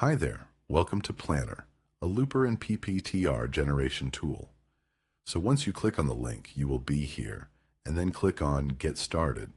Hi there, welcome to Plannr, a LUPAR and PPTR generation tool. So once you click on the link, you will be here, and then click on Get Started.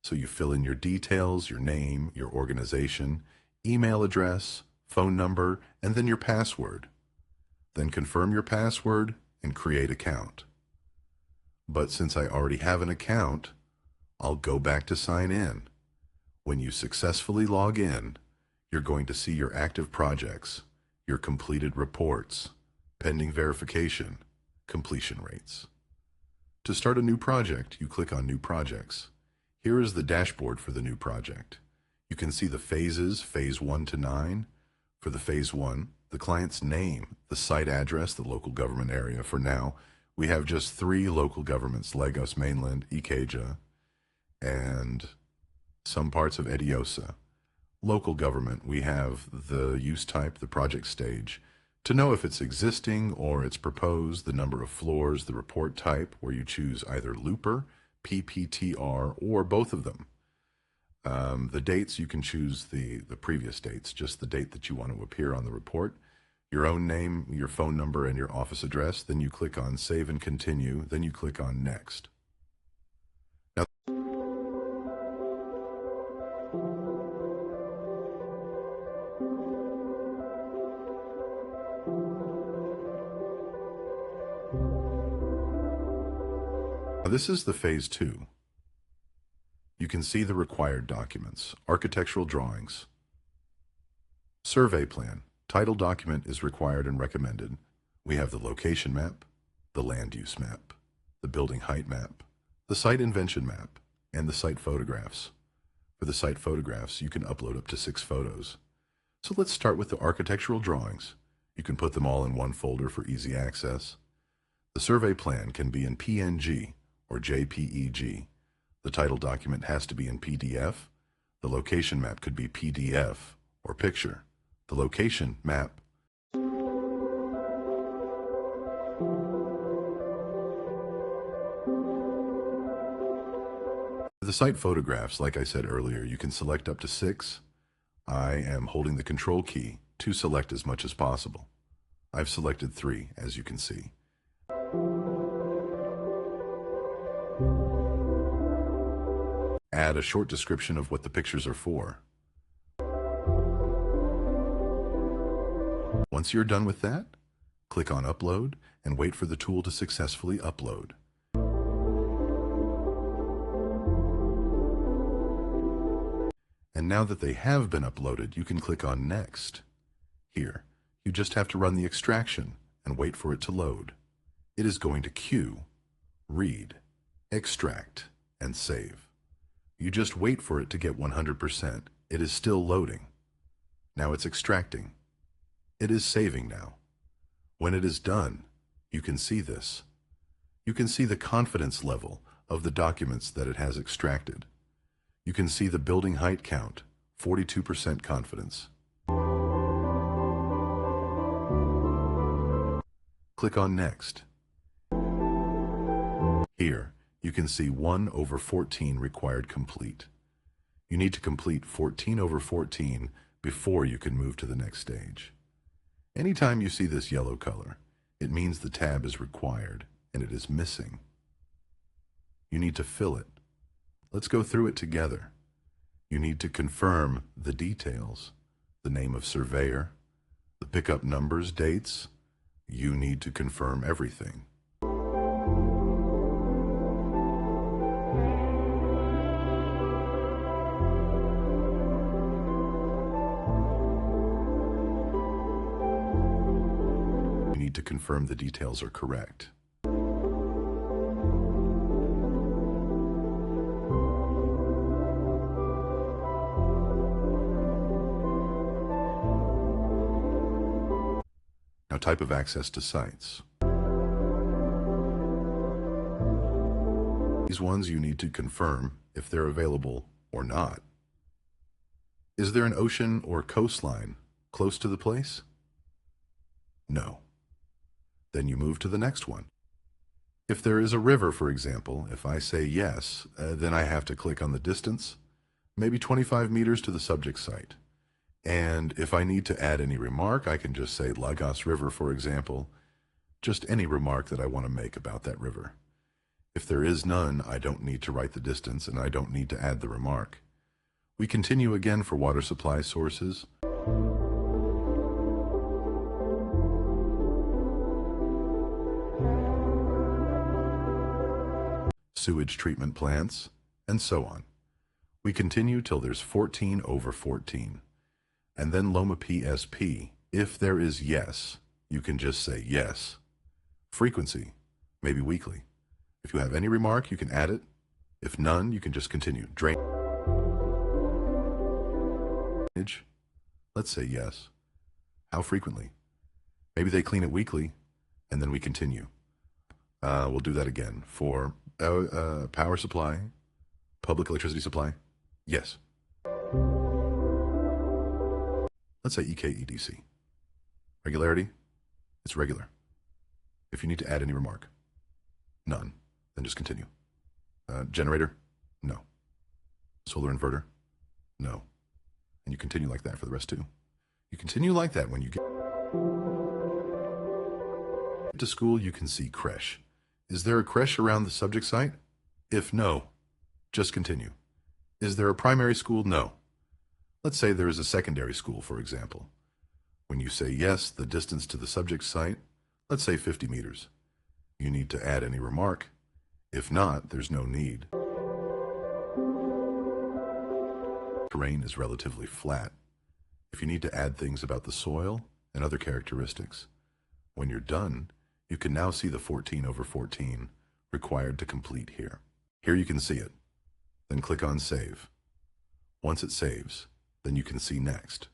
So you fill in your details, your name, your organization, email address, phone number, and then your password. Then confirm your password and create account. But since I already have an account, I'll go back to sign in. When you successfully log in, you're going to see your active projects, your completed reports, pending verification, completion rates. To start a new project, you click on New Projects. Here is the dashboard for the new project. You can see the phases, phase 1 to 9. For the phase 1, the client's name, the site address, the local government area. For now, we have just 3 local governments: Lagos Mainland, Ikeja, and some parts of Ediosa. Local government, we have the use type, the project stage, to know if it's existing or it's proposed, the number of floors, the report type, where you choose either LUPAR, PPTR, or both of them. The dates, you can choose the previous dates, just the date that you want to appear on the report, your own name, your phone number, and your office address. Then you click on Save and Continue, then you click on Next. Now, this is the phase 2. You can see the required documents: architectural drawings, survey plan, title document is required and recommended. We have the location map, the land use map, the building height map, the site invention map, and the site photographs. For the site photographs, you can upload up to 6 photos. So let's start with the architectural drawings. You can put them all in one folder for easy access. The survey plan can be in PNG or JPEG. The title document has to be in PDF. The location map could be PDF or picture. The location map the site photographs, like I said earlier, you can select up to 6. I am holding the control key to select as much as possible. I've selected 3, as you can see. Add a short description of what the pictures are for. Once you're done with that, click on Upload and wait for the tool to successfully upload. And now that they have been uploaded, you can click on Next. Here, you just have to run the extraction and wait for it to load. It is going to queue, read, extract, and save. You just wait for it to get 100%. It is still loading. Now it's extracting. It is saving now. When it is done, you can see this. You can see the confidence level of the documents that it has extracted. You can see the building height count, 42% confidence. Click on Next. Here, you can see 1/14 required complete. You need to complete 14/14 before you can move to the next stage. Anytime you see this yellow color, it means the tab is required and it is missing. You need to fill it. Let's go through it together. You need to confirm the details, the name of surveyor, the pickup numbers, dates. You need to confirm everything. You need to confirm the details are correct. Now, type of access to sites. These ones you need to confirm if they're available or not. Is there an ocean or coastline close to the place? No. Then you move to the next one. If there is a river, for example, if I say yes, then I have to click on the distance, maybe 25 meters to the subject site. And if I need to add any remark, I can just say Lagos River, for example, just any remark that I want to make about that river. If there is none, I don't need to write the distance and I don't need to add the remark. We continue again for water supply sources. Sewage treatment plants, and so on. We continue till there's 14 over 14. And then Loma PSP. If there is yes, you can just say yes. Frequency, maybe weekly. If you have any remark, you can add it. If none, you can just continue. Drainage, let's say yes. How frequently? Maybe they clean it weekly, and then we continue. We'll do that again. For power supply, public electricity supply, yes. Let's say EKEDC. Regularity, it's regular. If you need to add any remark, none, then just continue. Generator, no. Solar inverter, no. And you continue like that for the rest too. You continue like that when you get to school, you can see creche. Is there a creche around the subject site? If no, just continue. Is there a primary school? No. Let's say there is a secondary school, for example. When you say yes, the distance to the subject site, let's say 50 meters. You need to add any remark. If not, there's no need. Terrain is relatively flat. If you need to add things about the soil and other characteristics, when you're done, you can now see the 14 over 14 required to complete here. Here you can see it. Then click on Save. Once it saves, then you can see Next.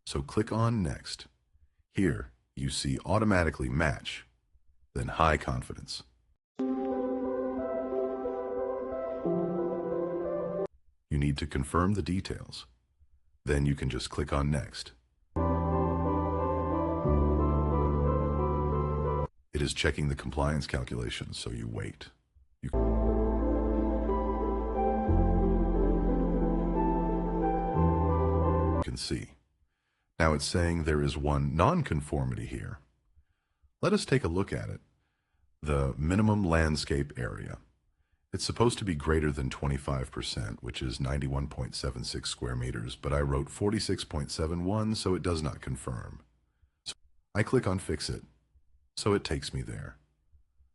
So click on Next. Here, you see Automatically Match, then High Confidence. You need to confirm the details. Then you can just click on Next. It is checking the compliance calculations, so you wait. You can see. Now it's saying there is one nonconformity here. Let us take a look at it. The minimum landscape area. It's supposed to be greater than 25%, which is 91.76 square meters, but I wrote 46.71, so it does not confirm. So I click on Fix It, so it takes me there.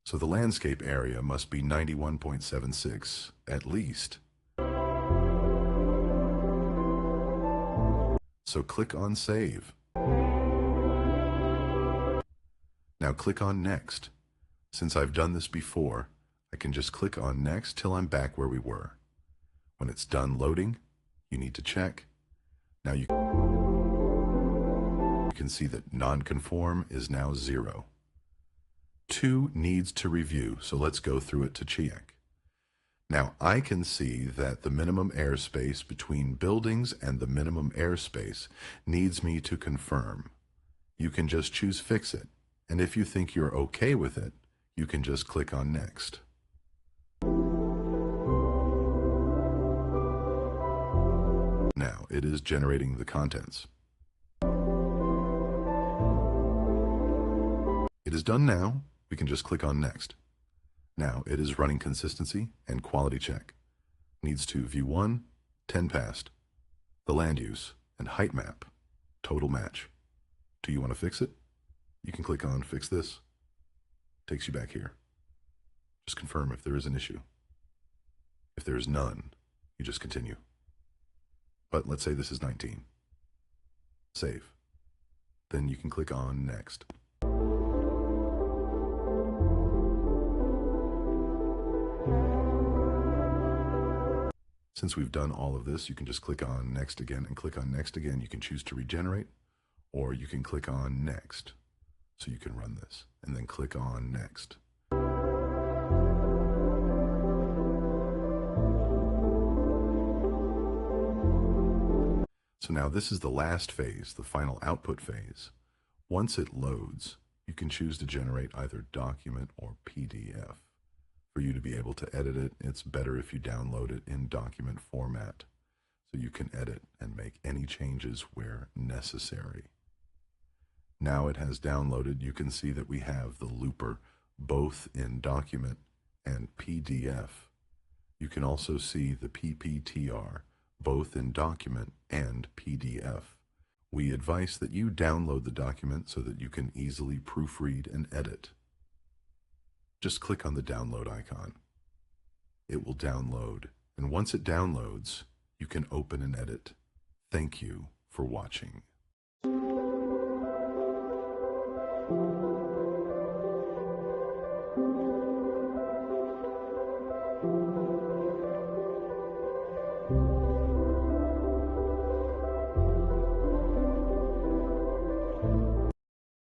So the landscape area must be 91.76 at least. So click on Save. Now click on Next. Since I've done this before, I can just click on Next till I'm back where we were. When it's done loading, you need to check. Now you can see that non-conform is now 0. 2 needs to review, so let's go through it to check. Now I can see that the minimum airspace between buildings and the minimum airspace needs me to confirm. You can just choose Fix It, and if you think you're okay with it, you can just click on Next. Now it is generating the contents. It is done now. We can just click on Next. Now it is running consistency and quality check. Needs to view 1, 10 passed, the land use, and height map, total match. Do you want to fix it? You can click on Fix This. Takes you back here. Just confirm if there is an issue. If there is none, you just continue. But let's say this is 19. Save. Then you can click on Next. Since we've done all of this, you can just click on Next again and click on Next again. You can choose to regenerate, or you can click on Next. So you can run this and then click on Next. So now this is the last phase, the final output phase. Once it loads, you can choose to generate either document or PDF. For you to be able to edit it, it's better if you download it in document format. so you can edit and make any changes where necessary. Now it has downloaded, you can see that we have the Looper both in document and PDF. You can also see the PPTR both in document and PDF. We advise that you download the document so that you can easily proofread and edit. Just click on the download icon. It will download, and once it downloads, you can open and edit. Thank you for watching.